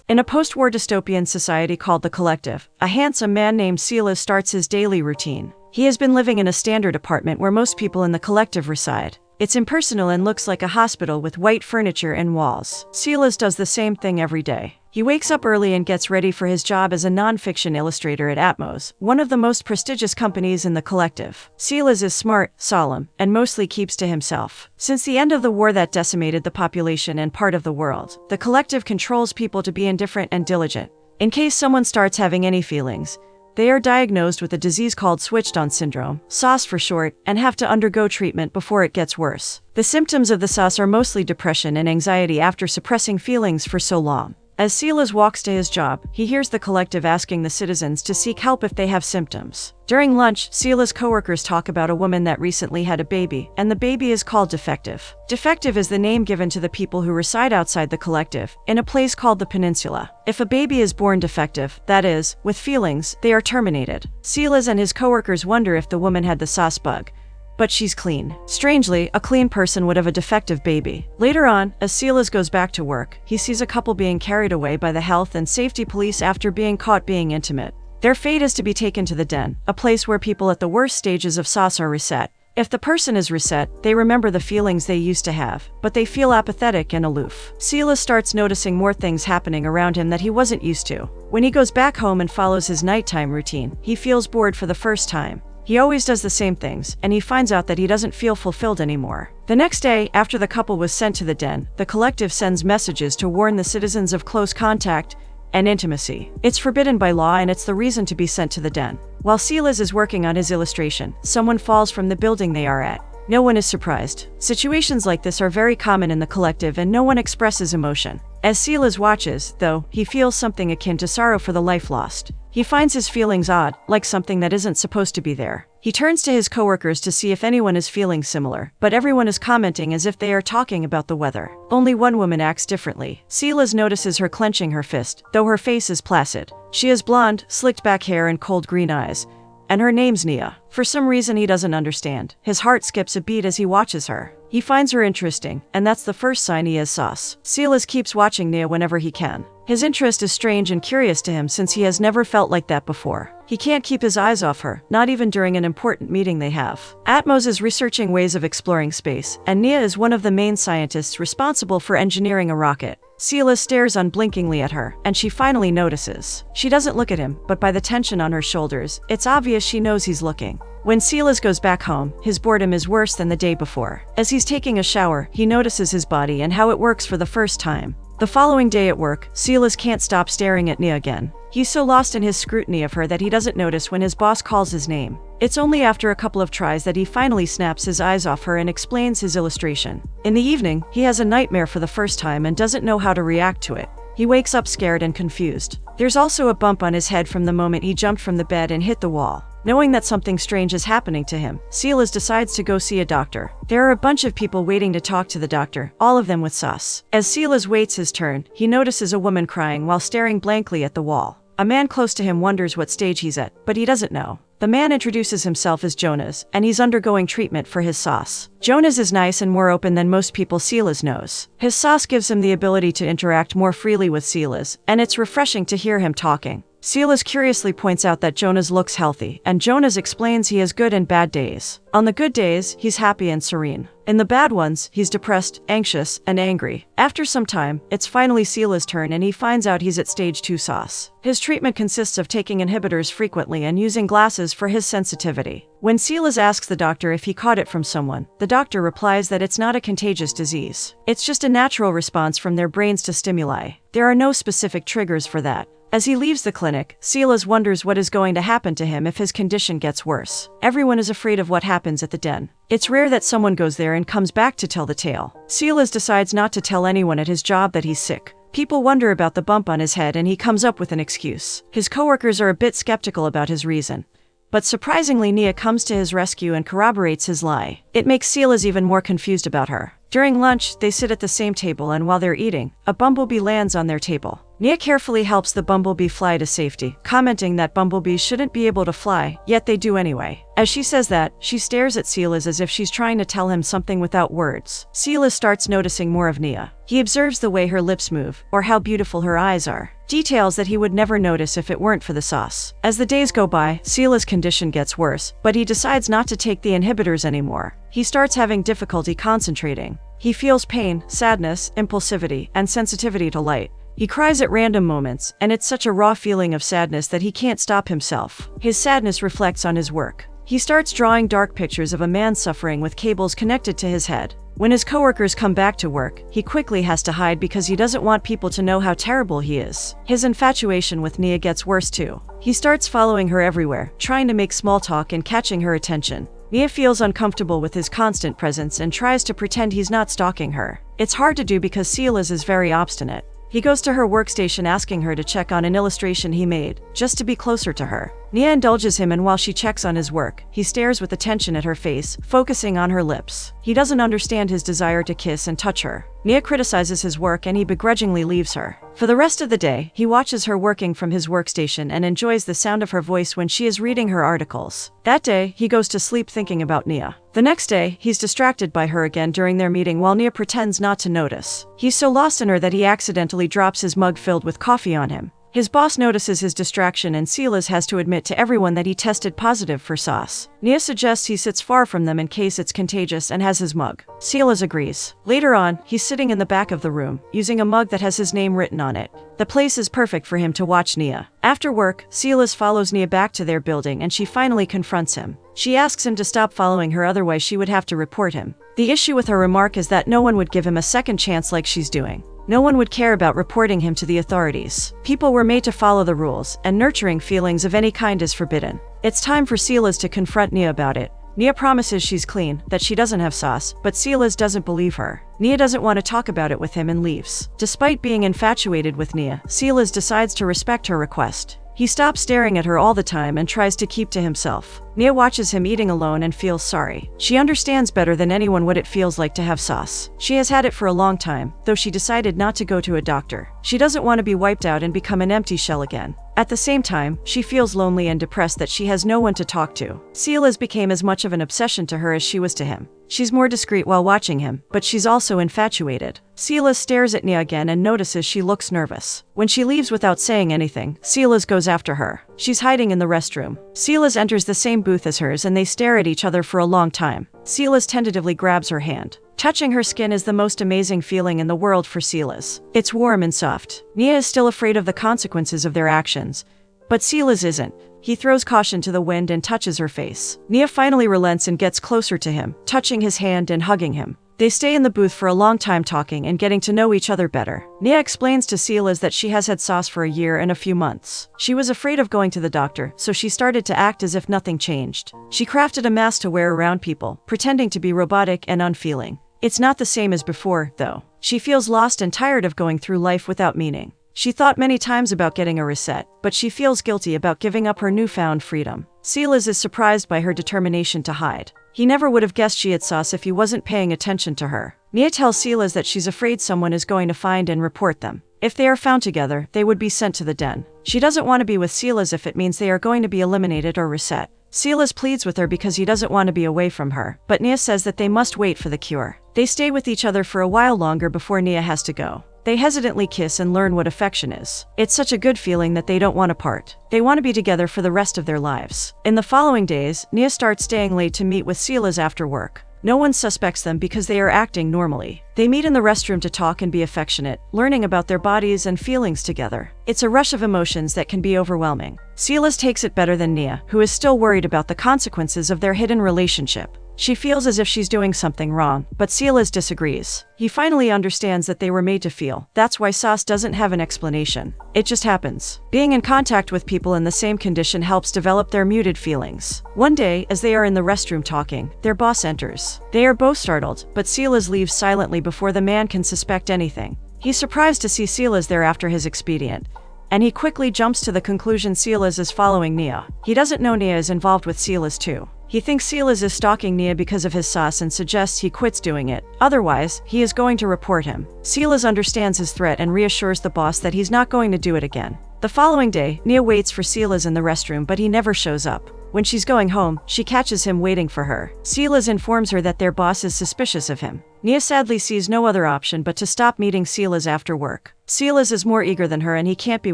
In a post-war dystopian society called the Collective, a handsome man named Silas starts his daily routine. He has been living in a standard apartment where most people in the Collective reside. It's impersonal and looks like a hospital with white furniture and walls. Silas does the same thing every day. He wakes up early and gets ready for his job as a non-fiction illustrator at Atmos, one of the most prestigious companies in the Collective. Silas is smart, solemn, and mostly keeps to himself. Since the end of the war that decimated the population and part of the world, the Collective controls people to be indifferent and diligent. In case someone starts having any feelings, they are diagnosed with a disease called switched-on syndrome, SOS for short, and have to undergo treatment before it gets worse. The symptoms of the SOS are mostly depression and anxiety after suppressing feelings for so long. As Silas walks to his job, he hears the Collective asking the citizens to seek help if they have symptoms. During lunch, Silas' coworkers talk about a woman that recently had a baby, and the baby is called Defective. Defective is the name given to the people who reside outside the Collective, in a place called the Peninsula. If a baby is born defective, that is, with feelings, they are terminated. Silas and his coworkers wonder if the woman had the SOS bug. But she's clean. Strangely, a clean person would have a defective baby. Later on, as Silas goes back to work, he sees a couple being carried away by the health and safety police after being caught being intimate. Their fate is to be taken to the den, a place where people at the worst stages of SOS are reset. If the person is reset, they remember the feelings they used to have, but they feel apathetic and aloof. Silas starts noticing more things happening around him that he wasn't used to. When he goes back home and follows his nighttime routine, he feels bored for the first time. He always does the same things, and he finds out that he doesn't feel fulfilled anymore. The next day, after the couple was sent to the den, the Collective sends messages to warn the citizens of close contact and intimacy. It's forbidden by law, and it's the reason to be sent to the den. While Silas is working on his illustration, someone falls from the building they are at. No one is surprised. Situations like this are very common in the Collective, and no one expresses emotion. As Silas watches, though, he feels something akin to sorrow for the life lost. He finds his feelings odd, like something that isn't supposed to be there. He turns to his coworkers to see if anyone is feeling similar, but everyone is commenting as if they are talking about the weather. Only one woman acts differently. Silas notices her clenching her fist, though her face is placid. She has blonde, slicked back hair and cold green eyes, and her name's Nia. For some reason he doesn't understand. His heart skips a beat as he watches her. He finds her interesting, and that's the first sign he has sauce. Silas keeps watching Nia whenever he can. His interest is strange and curious to him since he has never felt like that before. He can't keep his eyes off her, not even during an important meeting they have. Atmos is researching ways of exploring space, and Nia is one of the main scientists responsible for engineering a rocket. Silas stares unblinkingly at her, and she finally notices. She doesn't look at him, but by the tension on her shoulders, it's obvious she knows he's looking. When Silas goes back home, his boredom is worse than the day before. As he's taking a shower, he notices his body and how it works for the first time. The following day at work, Silas can't stop staring at Nia again. He's so lost in his scrutiny of her that he doesn't notice when his boss calls his name. It's only after a couple of tries that he finally snaps his eyes off her and explains his illustration. In the evening, he has a nightmare for the first time and doesn't know how to react to it. He wakes up scared and confused. There's also a bump on his head from the moment he jumped from the bed and hit the wall. Knowing that something strange is happening to him, Silas decides to go see a doctor. There are a bunch of people waiting to talk to the doctor, all of them with sus. As Silas waits his turn, he notices a woman crying while staring blankly at the wall. A man close to him wonders what stage he's at, but he doesn't know. The man introduces himself as Jonas, and he's undergoing treatment for his sauce. Jonas is nice and more open than most people Silas knows. His sauce gives him the ability to interact more freely with Silas, and it's refreshing to hear him talking. Silas curiously points out that Jonas looks healthy, and Jonas explains he has good and bad days. On the good days, he's happy and serene. In the bad ones, he's depressed, anxious, and angry. After some time, it's finally Silas' turn and he finds out he's at stage 2 sauce. His treatment consists of taking inhibitors frequently and using glasses for his sensitivity. When Silas asks the doctor if he caught it from someone, the doctor replies that it's not a contagious disease. It's just a natural response from their brains to stimuli. There are no specific triggers for that. As he leaves the clinic, Silas wonders what is going to happen to him if his condition gets worse. Everyone is afraid of what happens at the den. It's rare that someone goes there and comes back to tell the tale. Silas decides not to tell anyone at his job that he's sick. People wonder about the bump on his head and he comes up with an excuse. His coworkers are a bit skeptical about his reason. But surprisingly, Nia comes to his rescue and corroborates his lie. It makes Silas even more confused about her. During lunch, they sit at the same table, and while they're eating, a bumblebee lands on their table. Nia carefully helps the bumblebee fly to safety, commenting that bumblebees shouldn't be able to fly, yet they do anyway. As she says that, she stares at Silas as if she's trying to tell him something without words. Silas starts noticing more of Nia. He observes the way her lips move, or how beautiful her eyes are. Details that he would never notice if it weren't for the sauce. As the days go by, Silas' condition gets worse, but he decides not to take the inhibitors anymore. He starts having difficulty concentrating. He feels pain, sadness, impulsivity, and sensitivity to light. He cries at random moments, and it's such a raw feeling of sadness that he can't stop himself. His sadness reflects on his work. He starts drawing dark pictures of a man suffering with cables connected to his head. When his coworkers come back to work, he quickly has to hide because he doesn't want people to know how terrible he is. His infatuation with Nia gets worse too. He starts following her everywhere, trying to make small talk and catching her attention. Nia feels uncomfortable with his constant presence and tries to pretend he's not stalking her. It's hard to do because Silas is very obstinate. He goes to her workstation asking her to check on an illustration he made, just to be closer to her. Nia indulges him, and while she checks on his work, he stares with attention at her face, focusing on her lips. He doesn't understand his desire to kiss and touch her. Nia criticizes his work and he begrudgingly leaves her. For the rest of the day, he watches her working from his workstation and enjoys the sound of her voice when she is reading her articles. That day, he goes to sleep thinking about Nia. The next day, he's distracted by her again during their meeting while Nia pretends not to notice. He's so lost in her that he accidentally drops his mug filled with coffee on him. His boss notices his distraction, and Silas has to admit to everyone that he tested positive for sauce. Nia suggests he sits far from them in case it's contagious and has his mug. Silas agrees. Later on, he's sitting in the back of the room, using a mug that has his name written on it. The place is perfect for him to watch Nia. After work, Silas follows Nia back to their building and she finally confronts him. She asks him to stop following her, otherwise she would have to report him. The issue with her remark is that no one would give him a second chance like she's doing. No one would care about reporting him to the authorities. People were made to follow the rules, and nurturing feelings of any kind is forbidden. It's time for Silas to confront Nia about it. Nia promises she's clean, that she doesn't have sauce, but Silas doesn't believe her. Nia doesn't want to talk about it with him and leaves. Despite being infatuated with Nia, Silas decides to respect her request. He stops staring at her all the time and tries to keep to himself. Nia watches him eating alone and feels sorry. She understands better than anyone what it feels like to have sauce. She has had it for a long time, though she decided not to go to a doctor. She doesn't want to be wiped out and become an empty shell again. At the same time, she feels lonely and depressed that she has no one to talk to. Silas became as much of an obsession to her as she was to him. She's more discreet while watching him, but she's also infatuated. Silas stares at Nia again and notices she looks nervous. When she leaves without saying anything, Silas goes after her. She's hiding in the restroom. Silas enters the same booth as hers and they stare at each other for a long time. Silas tentatively grabs her hand. Touching her skin is the most amazing feeling in the world for Silas. It's warm and soft. Nia is still afraid of the consequences of their actions, but Silas isn't. He throws caution to the wind and touches her face. Nia finally relents and gets closer to him, touching his hand and hugging him. They stay in the booth for a long time talking and getting to know each other better. Nia explains to Silas that she has had sauce for a year and a few months. She was afraid of going to the doctor, so she started to act as if nothing changed. She crafted a mask to wear around people, pretending to be robotic and unfeeling. It's not the same as before, though. She feels lost and tired of going through life without meaning. She thought many times about getting a reset, but she feels guilty about giving up her newfound freedom. Silas is surprised by her determination to hide. He never would have guessed she had sauce if he wasn't paying attention to her. Nia tells Silas that she's afraid someone is going to find and report them. If they are found together, they would be sent to the den. She doesn't want to be with Silas if it means they are going to be eliminated or reset. Silas pleads with her because he doesn't want to be away from her, but Nia says that they must wait for the cure. They stay with each other for a while longer before Nia has to go. They hesitantly kiss and learn what affection is. It's such a good feeling that they don't want to part. They want to be together for the rest of their lives. In the following days, Nia starts staying late to meet with Silas after work. No one suspects them because they are acting normally. They meet in the restroom to talk and be affectionate, learning about their bodies and feelings together. It's a rush of emotions that can be overwhelming. Silas takes it better than Nia, who is still worried about the consequences of their hidden relationship. She feels as if she's doing something wrong, but Silas disagrees. He finally understands that they were made to feel. That's why sauce doesn't have an explanation. It just happens. Being in contact with people in the same condition helps develop their muted feelings. One day, as they are in the restroom talking, their boss enters. They are both startled, but Silas leaves silently before the man can suspect anything. He's surprised to see Silas there after his expedient, and he quickly jumps to the conclusion Silas is following Nia. He doesn't know Nia is involved with Silas too. He thinks Silas is stalking Nia because of his sauce and suggests he quits doing it. Otherwise, he is going to report him. Silas understands his threat and reassures the boss that he's not going to do it again. The following day, Nia waits for Silas in the restroom, but he never shows up. When she's going home, she catches him waiting for her. Silas informs her that their boss is suspicious of him. Nia sadly sees no other option but to stop meeting Silas after work. Silas is more eager than her and he can't be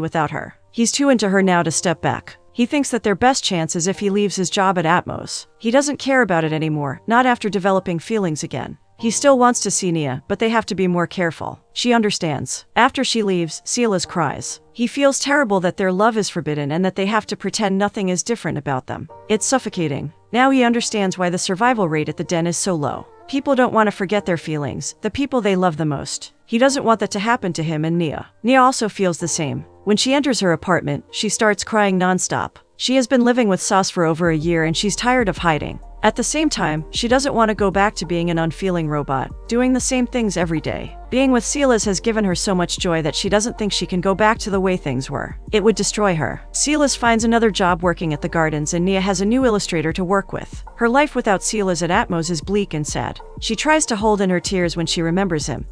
without her. He's too into her now to step back. He thinks that their best chance is if he leaves his job at Atmos. He doesn't care about it anymore, not after developing feelings again. He still wants to see Nia, but they have to be more careful. She understands. After she leaves, Silas cries. He feels terrible that their love is forbidden and that they have to pretend nothing is different about them. It's suffocating. Now he understands why the survival rate at the den is so low. People don't want to forget their feelings, the people they love the most. He doesn't want that to happen to him and Nia. Nia also feels the same. When she enters her apartment, she starts crying nonstop. She has been living with Sauce for over a year and she's tired of hiding. At the same time, she doesn't want to go back to being an unfeeling robot, doing the same things every day. Being with Silas has given her so much joy that she doesn't think she can go back to the way things were. It would destroy her. Silas finds another job working at the gardens and Nia has a new illustrator to work with. Her life without Silas at Atmos is bleak and sad. She tries to hold in her tears when she remembers him.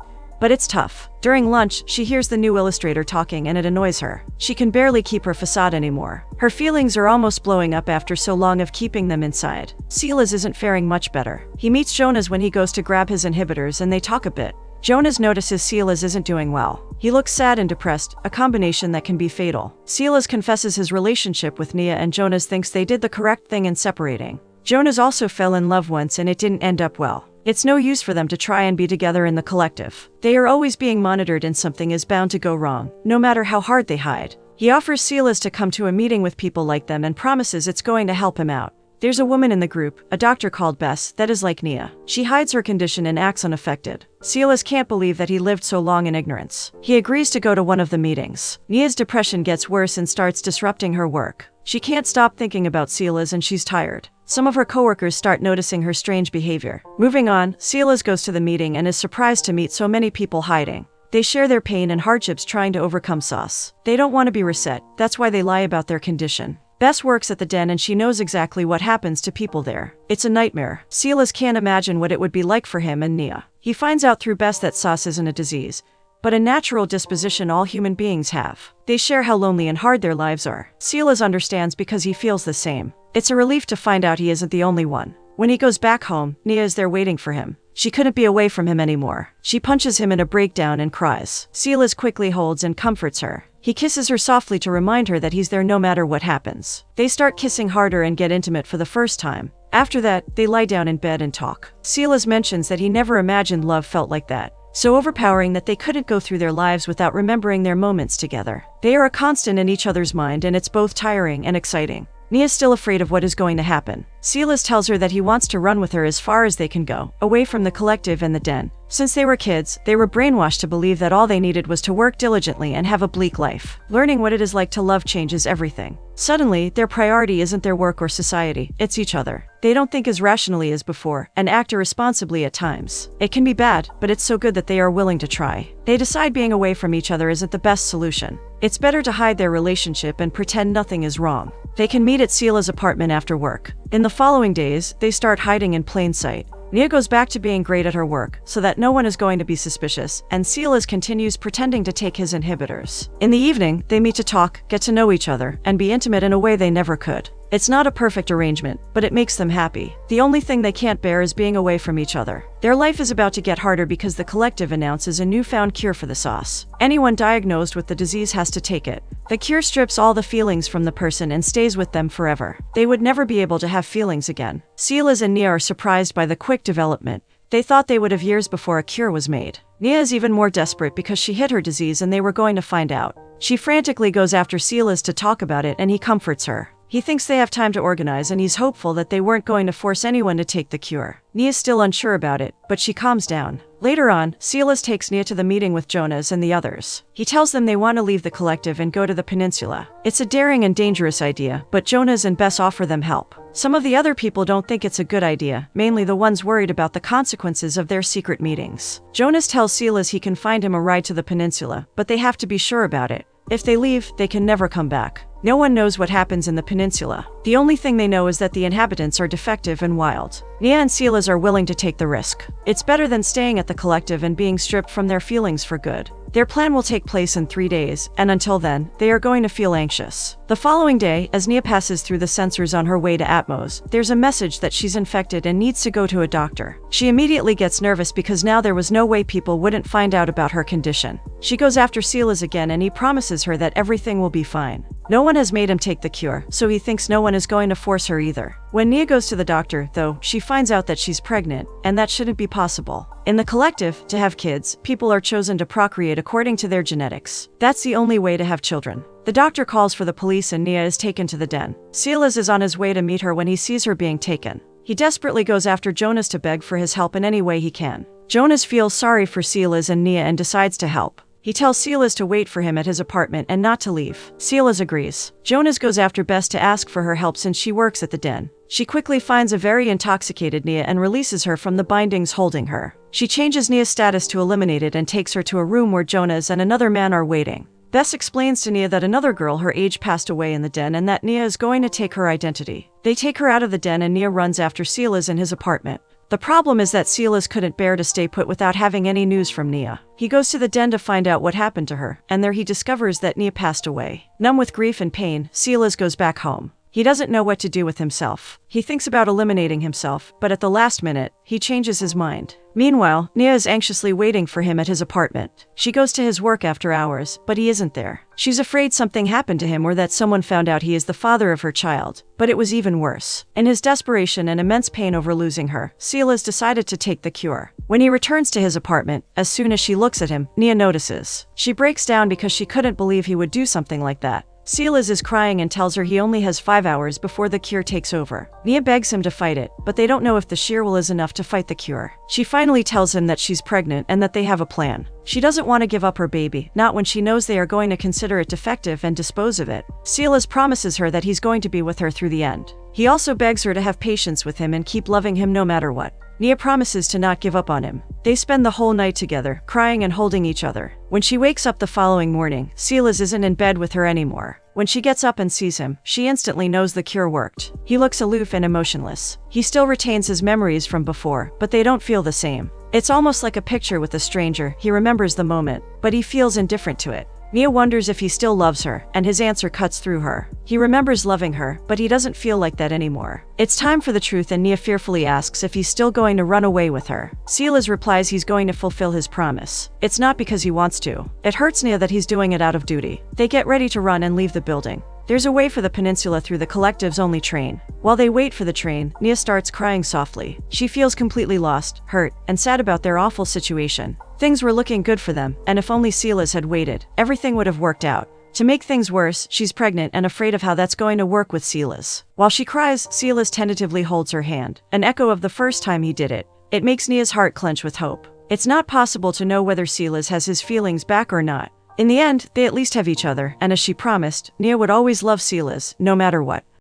But it's tough. During lunch, she hears the new illustrator talking and it annoys her. She can barely keep her facade anymore. Her feelings are almost blowing up after so long of keeping them inside. Silas isn't faring much better. He meets Jonas when he goes to grab his inhibitors and they talk a bit. Jonas notices Silas isn't doing well. He looks sad and depressed, a combination that can be fatal. Silas confesses his relationship with Nia and Jonas thinks they did the correct thing in separating. Jonas also fell in love once and it didn't end up well. It's no use for them to try and be together in the collective. They are always being monitored and something is bound to go wrong, no matter how hard they hide. He offers Silas to come to a meeting with people like them and promises it's going to help him out. There's a woman in the group, a doctor called Bess, that is like Nia. She hides her condition and acts unaffected. Silas can't believe that he lived so long in ignorance. He agrees to go to one of the meetings. Nia's depression gets worse and starts disrupting her work. She can't stop thinking about Silas and she's tired. Some of her coworkers start noticing her strange behavior. Moving on, Silas goes to the meeting and is surprised to meet so many people hiding. They share their pain and hardships trying to overcome Sauce. They don't want to be reset, that's why they lie about their condition. Bess works at the den and she knows exactly what happens to people there. It's a nightmare. Silas can't imagine what it would be like for him and Nia. He finds out through Bess that Sauce isn't a disease, but a natural disposition all human beings have. They share how lonely and hard their lives are. Silas understands because he feels the same. It's a relief to find out he isn't the only one. When he goes back home, Nia is there waiting for him. She couldn't be away from him anymore. She punches him in a breakdown and cries. Silas quickly holds and comforts her. He kisses her softly to remind her that he's there no matter what happens. They start kissing harder and get intimate for the first time. After that, they lie down in bed and talk. Silas mentions that he never imagined love felt like that. So overpowering that they couldn't go through their lives without remembering their moments together. They are a constant in each other's mind and it's both tiring and exciting. Nia's still afraid of what is going to happen. Silas tells her that he wants to run with her as far as they can go, away from the collective and the den. Since they were kids, they were brainwashed to believe that all they needed was to work diligently and have a bleak life. Learning what it is like to love changes everything. Suddenly, their priority isn't their work or society, it's each other. They don't think as rationally as before, and act irresponsibly at times. It can be bad, but it's so good that they are willing to try. They decide being away from each other isn't the best solution. It's better to hide their relationship and pretend nothing is wrong. They can meet at Sila's apartment after work. In the following days, they start hiding in plain sight. Nia goes back to being great at her work, so that no one is going to be suspicious, and Silas continues pretending to take his inhibitors. In the evening, they meet to talk, get to know each other, and be intimate in a way they never could. It's not a perfect arrangement, but it makes them happy. The only thing they can't bear is being away from each other. Their life is about to get harder because the collective announces a newfound cure for the sauce. Anyone diagnosed with the disease has to take it. The cure strips all the feelings from the person and stays with them forever. They would never be able to have feelings again. Silas and Nia are surprised by the quick development. They thought they would have years before a cure was made. Nia is even more desperate because she hid her disease and they were going to find out. She frantically goes after Silas to talk about it and he comforts her. He thinks they have time to organize and he's hopeful that they weren't going to force anyone to take the cure. Nia's still unsure about it, but she calms down. Later on, Silas takes Nia to the meeting with Jonas and the others. He tells them they want to leave the collective and go to the peninsula. It's a daring and dangerous idea, but Jonas and Bess offer them help. Some of the other people don't think it's a good idea, mainly the ones worried about the consequences of their secret meetings. Jonas tells Silas he can find him a ride to the peninsula, but they have to be sure about it. If they leave, they can never come back. No one knows what happens in the peninsula. The only thing they know is that the inhabitants are defective and wild. Nia and Silas are willing to take the risk. It's better than staying at the collective and being stripped from their feelings for good. Their plan will take place in 3 days, and until then, they are going to feel anxious. The following day, as Nia passes through the sensors on her way to Atmos, there's a message that she's infected and needs to go to a doctor. She immediately gets nervous because now there was no way people wouldn't find out about her condition. She goes after Silas again and he promises her that everything will be fine. No one has made him take the cure, so he thinks no one is going to force her either. When Nia goes to the doctor, though, she finds out that she's pregnant, and that shouldn't be possible. In the collective, to have kids, people are chosen to procreate according to their genetics. That's the only way to have children. The doctor calls for the police and Nia is taken to the den. Silas is on his way to meet her when he sees her being taken. He desperately goes after Jonas to beg for his help in any way he can. Jonas feels sorry for Silas and Nia and decides to help. He tells Silas to wait for him at his apartment and not to leave. Silas agrees. Jonas goes after Bess to ask for her help since she works at the den. She quickly finds a very intoxicated Nia and releases her from the bindings holding her. She changes Nia's status to eliminated and takes her to a room where Jonas and another man are waiting. Bess explains to Nia that another girl her age passed away in the den and that Nia is going to take her identity. They take her out of the den and Nia runs after Silas in his apartment. The problem is that Silas couldn't bear to stay put without having any news from Nia. He goes to the den to find out what happened to her, and there he discovers that Nia passed away. Numb with grief and pain, Silas goes back home. He doesn't know what to do with himself. He thinks about eliminating himself, but at the last minute, he changes his mind. Meanwhile, Nia is anxiously waiting for him at his apartment. She goes to his work after hours, but he isn't there. She's afraid something happened to him or that someone found out he is the father of her child, but it was even worse. In his desperation and immense pain over losing her, Silas decided to take the cure. When he returns to his apartment, as soon as she looks at him, Nia notices. She breaks down because she couldn't believe he would do something like that. Silas is crying and tells her he only has 5 hours before the cure takes over. Nia begs him to fight it, but they don't know if the sheer will is enough to fight the cure. She finally tells him that she's pregnant and that they have a plan. She doesn't want to give up her baby, not when she knows they are going to consider it defective and dispose of it. Silas promises her that he's going to be with her through the end. He also begs her to have patience with him and keep loving him no matter what. Nia promises to not give up on him. They spend the whole night together, crying and holding each other. When she wakes up the following morning, Silas isn't in bed with her anymore. When she gets up and sees him, she instantly knows the cure worked. He looks aloof and emotionless. He still retains his memories from before, but they don't feel the same. It's almost like a picture with a stranger. He remembers the moment, but he feels indifferent to it. Nia wonders if he still loves her, and his answer cuts through her. He remembers loving her, but he doesn't feel like that anymore. It's time for the truth and Nia fearfully asks if he's still going to run away with her. Silas replies he's going to fulfill his promise. It's not because he wants to. It hurts Nia that he's doing it out of duty. They get ready to run and leave the building. There's a way for the peninsula through the collective's only train. While they wait for the train, Nia starts crying softly. She feels completely lost, hurt, and sad about their awful situation. Things were looking good for them, and if only Silas had waited, everything would have worked out. To make things worse, she's pregnant and afraid of how that's going to work with Silas. While she cries, Silas tentatively holds her hand, an echo of the first time he did it. It makes Nia's heart clench with hope. It's not possible to know whether Silas has his feelings back or not. In the end, they at least have each other, and as she promised, Nia would always love Silas, no matter what.